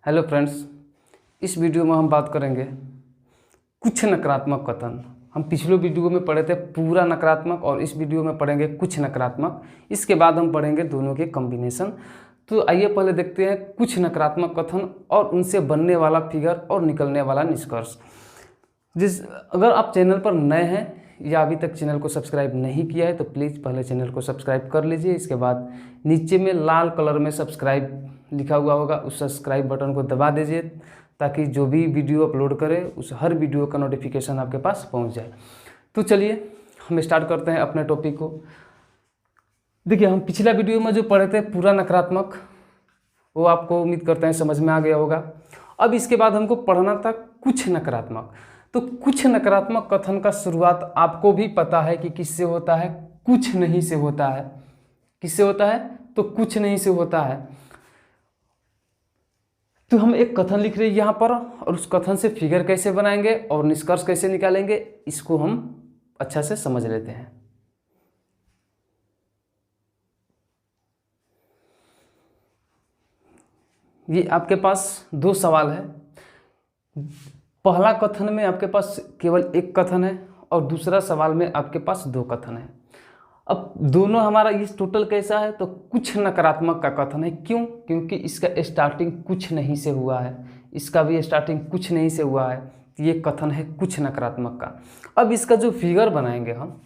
Hello friends, इस video में हम बात करेंगे कुछ नकारात्मक कथन। हम पिछले वीडियो में पढ़े थे पूरा नकारात्मक और इस वीडियो में पढ़ेंगे कुछ नकारात्मक। इसके बाद हम पढ़ेंगे दोनों के कॉम्बिनेशन। तो आइए पहले देखते हैं कुछ नकारात्मक कथन और उनसे बनने वाला फिगर और निकलने वाला निष्कर्ष। अगर आप चैनल पर नए हैं या अभी तक चैनल को सब्सक्राइब नहीं किया है तो प्लीज़ पहले चैनल को सब्सक्राइब कर लीजिए। इसके बाद नीचे में लाल कलर में सब्सक्राइब लिखा हुआ होगा, उस सब्सक्राइब बटन को दबा दीजिए ताकि जो भी वीडियो अपलोड करें उस हर वीडियो का नोटिफिकेशन आपके पास पहुंच जाए। तो चलिए हम स्टार्ट करते हैं अपने टॉपिक को। देखिए, हम पिछला वीडियो में जो पढ़े थे पूरा नकारात्मक, वो आपको उम्मीद करते हैं समझ में आ गया होगा। अब इसके बाद हमको पढ़ना था कुछ नकारात्मक। तो कुछ नकारात्मक कथन का शुरुआत आपको भी पता है कि किससे होता है, कुछ नहीं से होता है। किससे होता है? तो कुछ नहीं से होता है। तो हम एक कथन लिख रहे हैं यहाँ पर और उस कथन से फिगर कैसे बनाएंगे और निष्कर्ष कैसे निकालेंगे, इसको हम अच्छा से समझ लेते हैं। ये आपके पास दो सवाल है। पहला कथन में आपके पास केवल एक कथन है और दूसरा सवाल में आपके पास दो कथन है। अब दोनों हमारा इस टोटल कैसा है? तो कुछ नकारात्मक का कथन है। क्यों? क्योंकि इसका स्टार्टिंग कुछ नहीं से हुआ है, इसका भी स्टार्टिंग कुछ नहीं से हुआ है। तो ये कथन है कुछ नकारात्मक का। अब इसका जो फिगर बनाएंगे हम,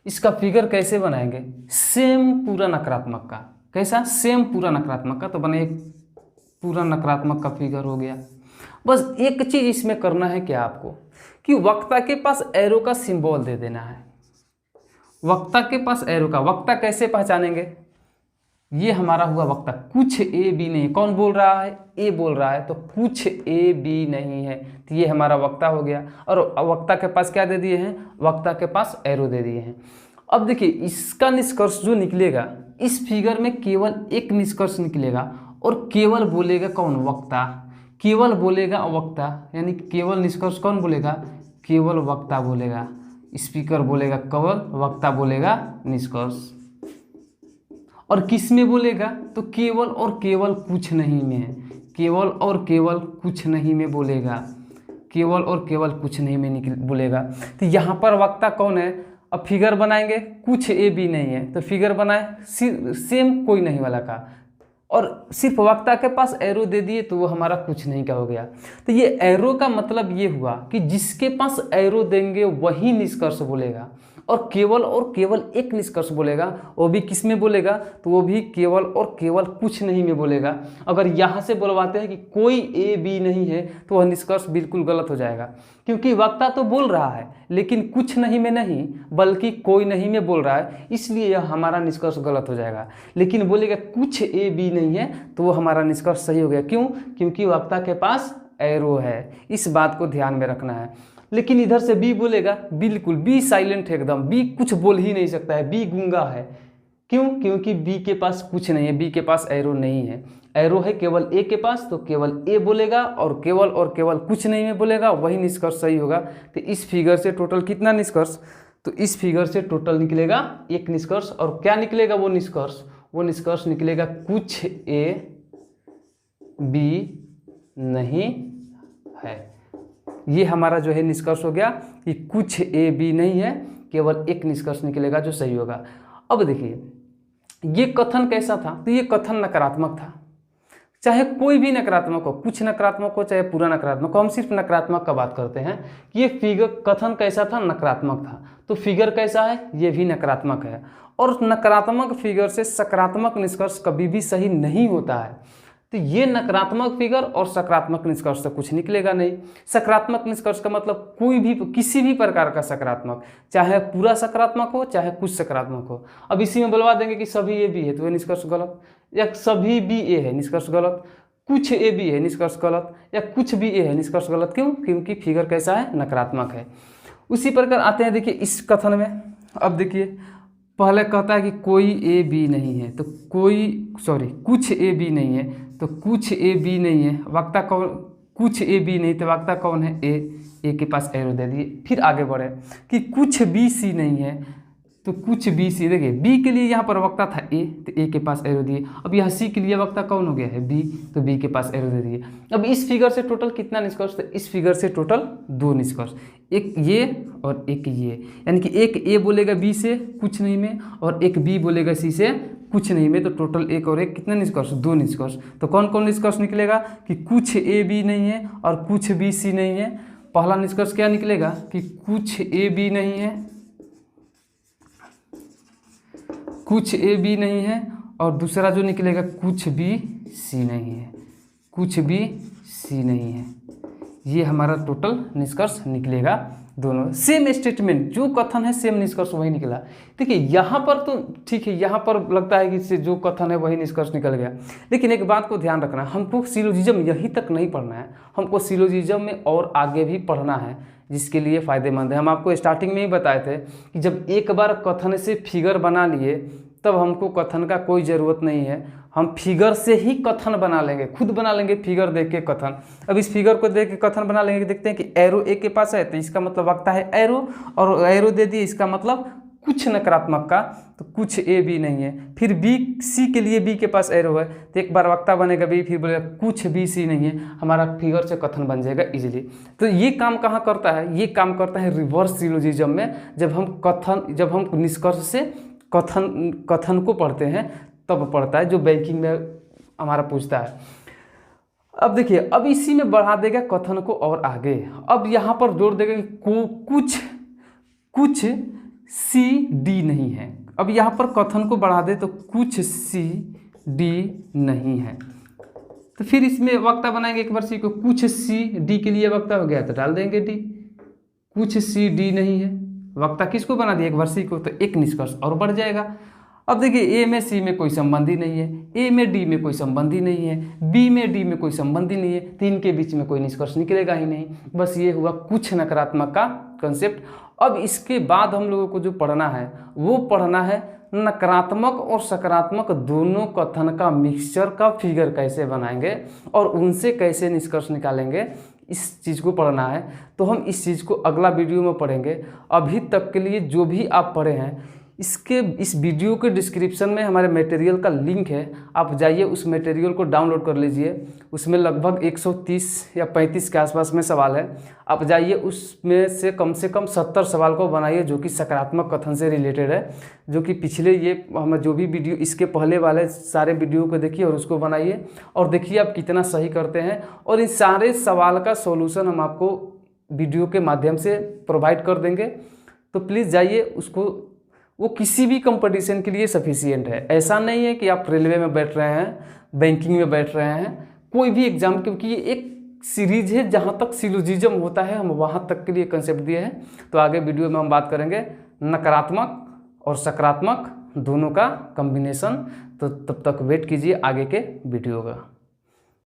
इसका फिगर कैसे बनाएंगे? सेम पूरा नकारात्मक का। कैसा? सेम पूरा नकारात्मक का। तो बने एक पूरा नकारात्मक का फिगर हो गया। बस एक चीज इसमें करना है क्या आपको, कि वक्ता के पास एरो का सिंबल दे देना है। वक्ता के पास एरो का। वक्ता कैसे पहचानेंगे? ये हमारा हुआ वक्ता। कुछ ए बी नहीं। कौन बोल रहा है? ए बोल रहा है। तो कुछ ए बी नहीं है, तो ये हमारा वक्ता हो गया। और वक्ता के पास क्या दे दिए हैं? वक्ता के पास एरो दे दिए हैं। अब देखिए, इसका निष्कर्ष जो निकलेगा, इस फिगर में केवल एक निष्कर्ष निकलेगा और केवल बोलेगा कौन? वक्ता। केवल बोलेगा वक्ता, यानी केवल निष्कर्ष कौन बोलेगा? केवल वक्ता बोलेगा। स्पीकर बोलेगा केवल, वक्ता बोलेगा निष्कर्ष। और किस में बोलेगा? तो केवल और केवल कुछ नहीं में है। केवल और केवल कुछ नहीं में बोलेगा। केवल और केवल कुछ नहीं में बोलेगा। तो यहाँ पर वक्ता कौन है? अब फिगर बनाएंगे। कुछ ए बी नहीं है तो फिगर बनाए सेम कोई नहीं वाला का, और सिर्फ वक्ता के पास एरो दे दिए तो वो हमारा कुछ नहीं का हो गया। तो ये एरो का मतलब ये हुआ कि जिसके पास एरो देंगे वही निष्कर्ष बोलेगा, और केवल एक निष्कर्ष बोलेगा। वो भी किस में बोलेगा? तो वो भी केवल और केवल कुछ नहीं में बोलेगा। अगर यहाँ से बोलवाते हैं कि कोई ए बी नहीं है तो वह निष्कर्ष बिल्कुल गलत हो जाएगा, क्योंकि वक्ता तो बोल रहा है लेकिन कुछ नहीं में नहीं बल्कि कोई नहीं में बोल रहा है, इसलिए यह हमारा निष्कर्ष गलत हो जाएगा। लेकिन बोलेगा कुछ ए बी नहीं है तो वो हमारा निष्कर्ष सही हो गया। क्यों? क्योंकि वक्ता के पास एरो है। इस बात को ध्यान में रखना है। लेकिन इधर से बी बोलेगा, बिल्कुल बी साइलेंट है एकदम, बी कुछ बोल ही नहीं सकता है, बी गूंगा है। क्यों? क्योंकि बी के पास कुछ नहीं है, बी के पास एरो नहीं है। एरो है केवल ए के पास, तो केवल ए बोलेगा और केवल कुछ नहीं में बोलेगा, वही निष्कर्ष सही होगा। तो इस फिगर से टोटल कितना निष्कर्ष? तो इस फिगर से टोटल निकलेगा एक निष्कर्ष। और क्या निकलेगा वो निष्कर्ष? वो निष्कर्ष निकलेगा कुछ ए बी नहीं है। ये हमारा जो है निष्कर्ष हो गया कि कुछ ए बी नहीं है, केवल एक निष्कर्ष निकलेगा जो सही होगा। अब देखिए, ये कथन कैसा था? तो ये कथन नकारात्मक था। चाहे कोई भी नकारात्मक हो, कुछ नकारात्मक हो चाहे पूरा नकारात्मक हो, हम सिर्फ नकारात्मक का बात करते हैं कि ये फिगर कथन कैसा था? नकारात्मक था। तो फिगर कैसा है? ये भी नकारात्मक है। और नकारात्मक फिगर से सकारात्मक निष्कर्ष कभी भी सही नहीं होता है। तो ये नकारात्मक फिगर और सकारात्मक निष्कर्ष से कुछ निकलेगा नहीं। सकारात्मक निष्कर्ष का मतलब कोई भी, किसी भी प्रकार का सकारात्मक, चाहे पूरा सकारात्मक हो चाहे कुछ सकारात्मक हो। अब इसी में बुलवा देंगे कि सभी ए बी है तो ये निष्कर्ष गलत, या सभी बी ए है निष्कर्ष गलत, कुछ ए बी है निष्कर्ष गलत, या कुछ भी ए है निष्कर्ष गलत। क्यों? क्योंकि फिगर कैसा है? नकारात्मक है। उसी प्रकार आते हैं देखिए इस कथन में। अब देखिए, पहले कहता है कि कोई ए बी नहीं है, तो कुछ ए बी नहीं है, तो कुछ ए बी नहीं है। वक्ता कौन? कुछ ए बी नहीं, तो वक्ता कौन है? ए के पास एरो दे दिए। फिर आगे बढ़े कि कुछ बी सी नहीं है, तो कुछ बी सी, देखिए बी के लिए यहाँ पर वक्ता था ए, तो ए के पास एरो दिए। अब यहाँ सी के लिए वक्ता कौन हो गया है बी, तो बी के पास एरो दे दिए। अब इस फिगर से टोटल कितना निष्कर्ष, तो इस फिगर से टोटल 2 निष्कर्ष, एक ये और एक ये, यानी कि एक ए बोलेगा बी से कुछ नहीं में और एक बी बोलेगा सी से कुछ नहीं में, तो टोटल एक और एक कितने निष्कर्ष, 2 निष्कर्ष। तो कौन कौन निष्कर्ष निकलेगा कि कुछ ए बी नहीं है और कुछ बी सी नहीं है। पहला निष्कर्ष क्या निकलेगा कि कुछ ए बी नहीं है, कुछ ए बी नहीं है, और दूसरा जो निकलेगा कुछ बी सी नहीं है, कुछ बी सी नहीं है। ये हमारा टोटल निष्कर्ष निकलेगा। दोनों सेम स्टेटमेंट, जो कथन है सेम निष्कर्ष वही निकला। देखिए यहाँ पर तो ठीक है, यहाँ पर लगता है कि इससे जो कथन है वही निष्कर्ष निकल गया, लेकिन एक बात को ध्यान रखना, हमको सिलोजिज्म यहीं तक नहीं पढ़ना है, हमको सिलोजिज्म में और आगे भी पढ़ना है, जिसके लिए फ़ायदेमंद है। हम आपको स्टार्टिंग में ही बताए थे कि जब एक बार कथन से फिगर बना लिए तब हमको कथन का कोई ज़रूरत नहीं है, हम फिगर से ही कथन बना लेंगे, खुद बना लेंगे फिगर देख के कथन। अब इस फिगर को देख के कथन बना लेंगे, देखते हैं कि एरो ए के पास है तो इसका मतलब वक्ता है एरो, और एरो दे दिए इसका मतलब कुछ नकारात्मक का, तो कुछ ए बी नहीं है। फिर बी सी के लिए बी के पास एरो है तो एक बार वक्ता बनेगा बी, फिर बोलेगा कुछ बी सी नहीं है, हमारा फिगर से कथन बन जाएगा इजीली। तो ये काम कहाँ करता है, ये काम करता है रिवर्स सिलोजिज्म में, जब हम निष्कर्ष से कथन को पढ़ते हैं तब पढ़ता है, जो बैंकिंग में हमारा पूछता है। अब देखिए, अब इसी में बढ़ा देगा कथन को और आगे, अब यहाँ पर जोड़ देगा कि कुछ सी डी नहीं है। अब यहाँ पर कथन को बढ़ा दे तो कुछ सी डी नहीं है, तो फिर इसमें वक्ता बनाएंगे एक बार सी को, कुछ सी डी के लिए वक्ता हो गया तो डाल देंगे डी, कुछ सी डी नहीं है, वक्ता किसको बना दिया एक बार सी को, तो एक निष्कर्ष और बढ़ जाएगा। अब देखिए ए में सी में कोई संबंध ही नहीं है, ए में डी में कोई संबंध ही नहीं है, बी में डी में कोई संबंध ही नहीं है, तो इनके बीच में कोई निष्कर्ष निकलेगा ही नहीं। बस ये हुआ कुछ नकारात्मक का कंसेप्ट। अब इसके बाद हम लोगों को जो पढ़ना है वो पढ़ना है नकारात्मक और सकारात्मक दोनों कथन का मिक्सचर का फिगर कैसे बनाएंगे और उनसे कैसे निष्कर्ष निकालेंगे, इस चीज़ को पढ़ना है। तो हम इस चीज़ को अगला वीडियो में पढ़ेंगे। अभी तक के लिए जो भी आप पढ़े हैं, इस वीडियो के डिस्क्रिप्शन में हमारे मटेरियल का लिंक है, आप जाइए उस मटेरियल को डाउनलोड कर लीजिए। उसमें लगभग 130 या 35 के आसपास में सवाल है, आप जाइए उसमें से कम 70 सवाल को बनाइए जो कि सकारात्मक कथन से रिलेटेड है, जो कि पिछले ये हम जो भी वीडियो इसके पहले वाले सारे वीडियो को देखिए और उसको बनाइए और देखिए आप कितना सही करते हैं। और इन सारे सवाल का सॉल्यूशन हम आपको वीडियो के माध्यम से प्रोवाइड कर देंगे, तो प्लीज़ जाइए उसको, वो किसी भी कंपटीशन के लिए सफिशिएंट है। ऐसा नहीं है कि आप रेलवे में बैठ रहे हैं, बैंकिंग में बैठ रहे हैं, कोई भी एग्जाम, क्योंकि ये एक सीरीज है जहाँ तक सिलोजिज्म होता है हम वहाँ तक के लिए कंसेप्ट दिए हैं। तो आगे वीडियो में हम बात करेंगे नकारात्मक और सकारात्मक दोनों का कॉम्बिनेशन। तो तब तक वेट कीजिए आगे के वीडियो का।